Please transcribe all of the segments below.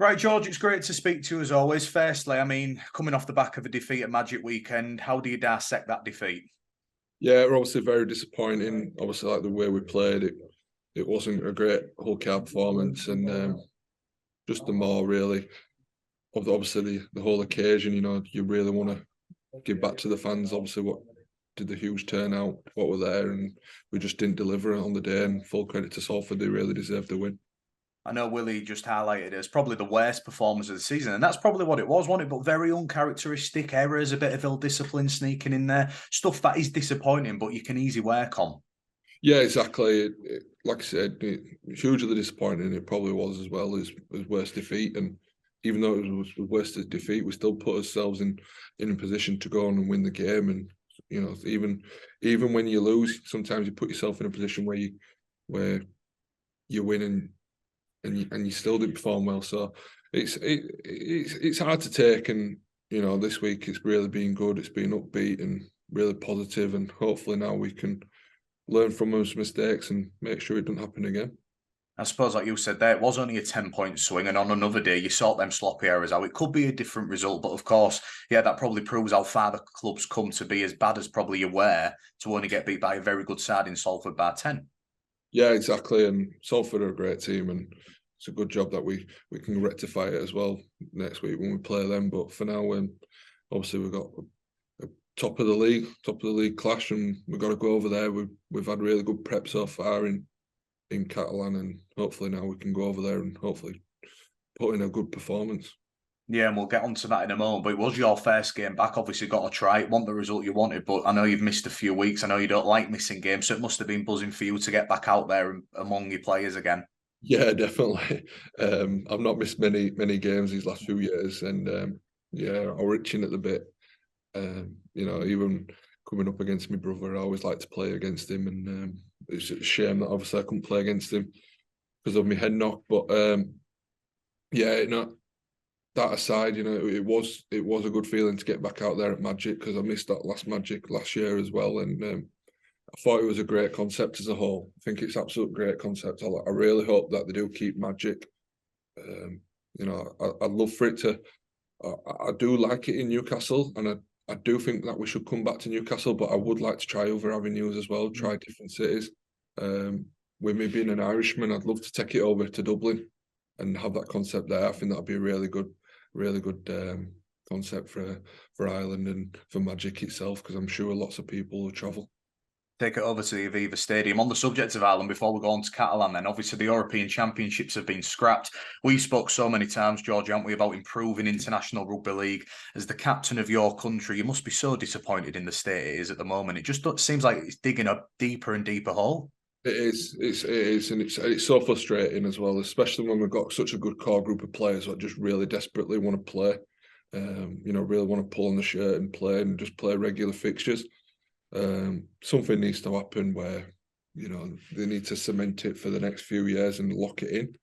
Right, George, it's great to speak to you as always. Firstly, I mean, coming off the back of a defeat at Magic Weekend, how do you dissect that defeat? Yeah, we're obviously very disappointing. Obviously, like the way we played, it wasn't a great whole car performance, and just the more really obviously the whole occasion. You really want to give back to the fans. Obviously, what did the huge turnout, what were there, and we just didn't deliver on the day. And full credit to Salford, they really deserved the win. I know Willie just highlighted it as probably the worst performance of the season, and that's probably what it was, wasn't it? But very uncharacteristic errors, a bit of ill discipline sneaking in there, stuff that is disappointing, but you can easily work on. Yeah, exactly. Like I said, hugely disappointing. It probably was as well as worst defeat, and even though it was worst as defeat, we still put ourselves in a position to go on and win the game. And even when you lose, sometimes you put yourself in a position where you win and you still didn't perform well. So it's hard to take. And this week it's really been good. It's been upbeat and really positive, and hopefully now we can learn from those mistakes and make sure it doesn't happen again. I suppose, like you said there, it was only a 10-point swing, and on another day, you sort them sloppy errors out. It could be a different result, but of course, yeah, that probably proves how far the club's come to be as bad as probably you were to only get beat by a very good side in Salford by 10. Yeah, exactly. And Salford are a great team, and it's a good job that we can rectify it as well next week when we play them. But for now, when obviously we've got a top of the league clash, and we've got to go over there. We've had really good prep so far in Catalan, and hopefully now we can go over there and hopefully put in a good performance. Yeah, and we'll get onto that in a moment. But it was your first game back. Obviously, got to try it. Want the result you wanted, but I know you've missed a few weeks. I know you don't like missing games, so it must have been buzzing for you to get back out there among your players again. Yeah, definitely. I've not missed many games these last few years, and yeah, I'm itching at the bit. Even coming up against my brother, I always like to play against him, and it's a shame that obviously I couldn't play against him because of my head knock. But yeah, that aside, it was a good feeling to get back out there at Magic because I missed that last Magic last year as well, and I thought it was a great concept as a whole. I think it's absolute great concept. I really hope that they do keep Magic. Um, I'd love for it to. I do like it in Newcastle, and I do think that we should come back to Newcastle, but I would like to try other avenues as well, try different cities. With me being an Irishman, I'd love to take it over to Dublin and have that concept there. I think that'd be a really good concept for Ireland and for Magic itself, because I'm sure lots of people will travel. Take it over to the Aviva Stadium. On the subject of Ireland, before we go on to Catalan, then obviously the European Championships have been scrapped. We spoke so many times, George, haven't we, about improving international rugby league. As the captain of your country, you must be so disappointed in the state it is at the moment. It just seems like it's digging a deeper and deeper hole. It is, and it's so frustrating as well, especially when we've got such a good core group of players that just really desperately want to play. Really want to pull on the shirt and play and just play regular fixtures. Something needs to happen where they need to cement it for the next few years and lock it in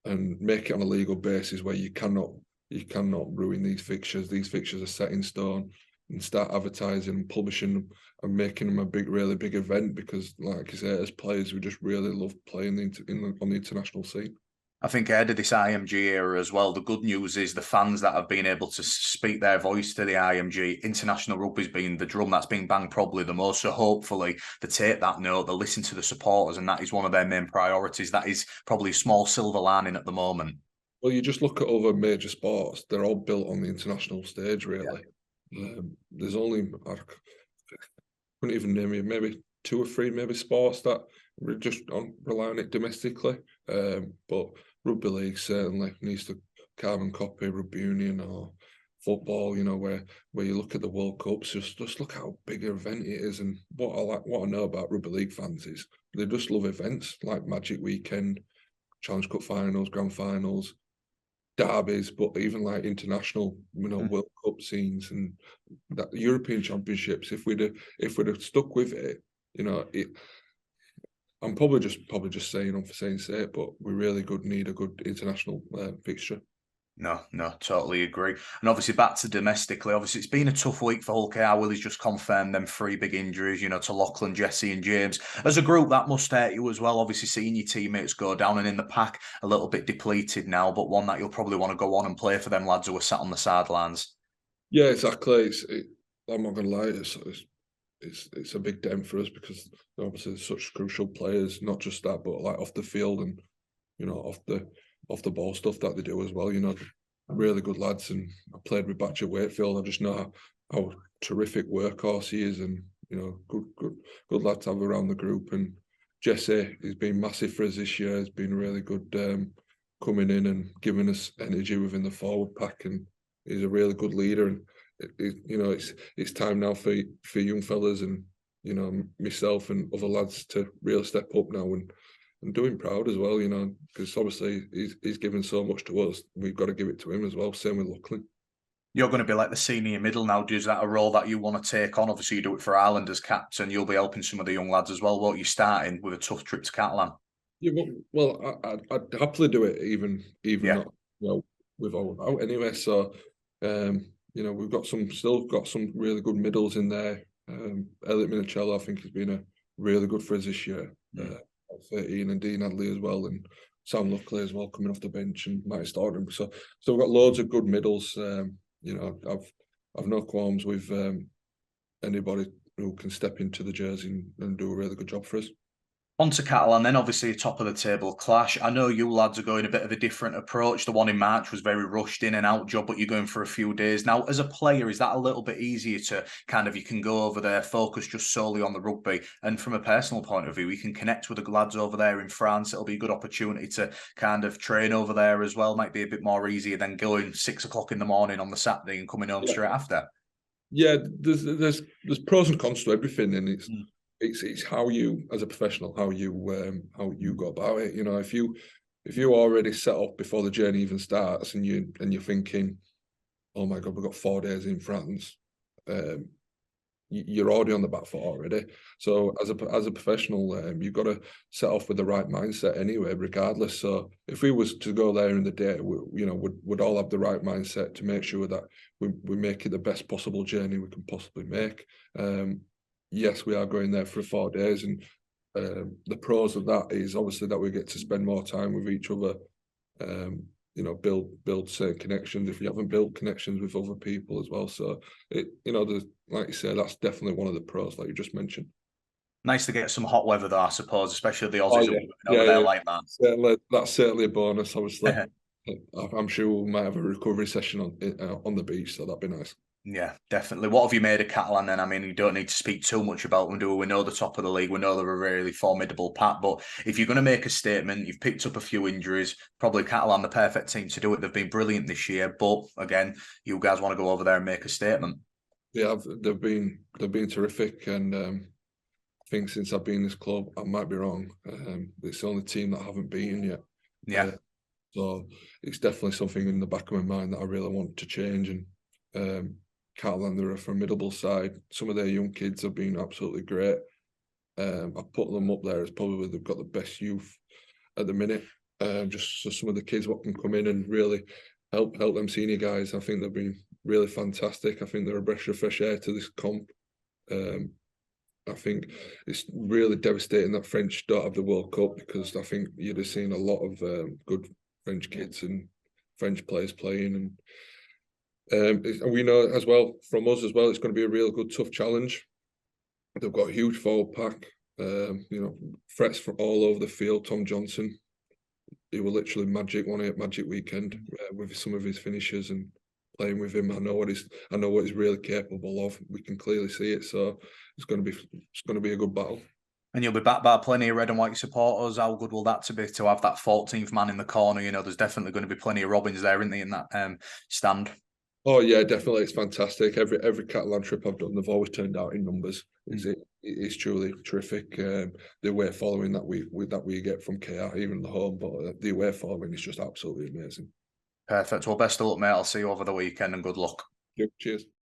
and make it on a legal basis where you cannot ruin these fixtures. These fixtures are set in stone, and start advertising and publishing them and making them a really big event, because, like I say, as players, we just really love playing on the international scene. I think ahead of this IMG era as well, the good news is the fans that have been able to speak their voice to the IMG, international rugby's been the drum that's been banged probably the most. So hopefully they take that note, they listen to the supporters, and that is one of their main priorities. That is probably a small silver lining at the moment. Well, you just look at other major sports; they're all built on the international stage, Yeah. really. There's only I couldn't even name you maybe two or three maybe sports that just rely on it domestically. But rugby league certainly needs to carbon copy rugby union or football. Where you look at the World Cups, just look how big an event it is. And what I know about rugby league fans is they just love events like Magic Weekend, Challenge Cup finals, Grand finals, derbies, but even like international, World Cup scenes and that European Championships. If we'd have stuck with it, it. I'm probably just saying on for saying sake, but we really need a good international fixture. No, no, totally agree. And obviously back to domestically, obviously it's been a tough week for Hull KR. Willie's just confirmed them three big injuries, to Lachlan, Jesse and James. As a group, that must hurt you as well. Obviously seeing your teammates go down and in the pack, a little bit depleted now, but one that you'll probably want to go on and play for them lads who are sat on the sidelines. Yeah, exactly. I'm not gonna lie, it's a big dent for us because obviously they're such crucial players, not just that, but like off the field and off the ball stuff that they do as well. Really good lads, and I played with Batch at Wakefield. I just know how terrific workhorse he is, and good lad to have around the group. And Jesse, he's been massive for us this year. He's been really good coming in and giving us energy within the forward pack, and he's a really good leader. And it's time now for young fellas and myself and other lads to really step up now and do him proud as well, because obviously he's given so much to us. We've got to give it to him as well. Same with Lachlan. You're going to be like the senior middle now. Is that a role that you want to take on? Obviously, you do it for Ireland as captain. You'll be helping some of the young lads as well, won't you? Starting with a tough trip to Catalan. Yeah, well, I'd happily do it, even Yeah. not without anyway. So, we've still got some really good middles in there. Elliot Minicello, I think, has been really good for us this year. 13, and Dean Adley as well, and Sam Luckley as well coming off the bench, and Matty Storden. So we've got loads of good middles. I've no qualms with anybody who can step into the jersey and do a really good job for us. On to Catalan, then obviously a top of the table clash. I know you lads are going a bit of a different approach. The one in March was very rushed in and out job, but you're going for a few days. Now, as a player, is that a little bit easier to you can go over there, focus just solely on the rugby? And from a personal point of view, you can connect with the lads over there in France. It'll be a good opportunity to train over there as well. Might be a bit more easier than going 6 o'clock in the morning on the Saturday and coming home straight after. Yeah, there's pros and cons to everything, and it's how you, as a professional, how you go about it. If you already set up before the journey even starts, and you're thinking, oh my God, we've got 4 days in France, you're already on the back foot already. So as a professional, you've got to set off with the right mindset anyway, regardless. So if we was to go there in the day, we'd all have the right mindset to make sure that we make it the best possible journey we can possibly make. Yes, we are going there for 4 days, and the pros of that is obviously that we get to spend more time with each other. Build certain connections if you haven't built connections with other people as well. So there's, like you say, that's definitely one of the pros, like you just mentioned. Nice to get some hot weather though, I suppose, especially the Aussies over there like that. That's certainly a bonus, obviously. I'm sure we might have a recovery session on the beach, so that'd be nice. Yeah, definitely. What have you made of Catalan then? I mean, you don't need to speak too much about them, do we? We know the top of the league. We know they're a really formidable pack. But if you're going to make a statement, you've picked up a few injuries. Probably Catalan, the perfect team to do it. They've been brilliant this year. But again, you guys want to go over there and make a statement. Yeah, they've been terrific. And I think since I've been in this club, I might be wrong, it's the only team that I haven't beaten yet. Yeah. So it's definitely something in the back of my mind that I really want to change. And Catalan, they're a formidable side. Some of their young kids have been absolutely great. I put them up there as probably they've got the best youth at the minute. Just so some of the kids what can come in and really help them senior guys. I think they've been really fantastic. I think they're a breath of fresh air to this comp. I think it's really devastating that French don't have the World Cup, because I think you'd have seen a lot of good French kids and French players playing. And we know as well from us as well, it's going to be a real good tough challenge. They've got a huge forward pack, threats from all over the field. Tom Johnson, he was literally magic weekend with some of his finishes, and playing with him, I know what he's really capable of. We can clearly see it, so it's going to be a good battle. And you'll be backed by plenty of red and white supporters. How good will that be to have that 14th man in the corner? There's definitely going to be plenty of Robins there, isn't there, in that stand? Oh yeah, definitely. It's fantastic. Every Catalan trip I've done, they've always turned out in numbers. It's truly terrific. The away following that we get from KR, even the home, but the away following is just absolutely amazing. Perfect. Well, best of luck, mate. I'll see you over the weekend, and good luck. Yep, cheers.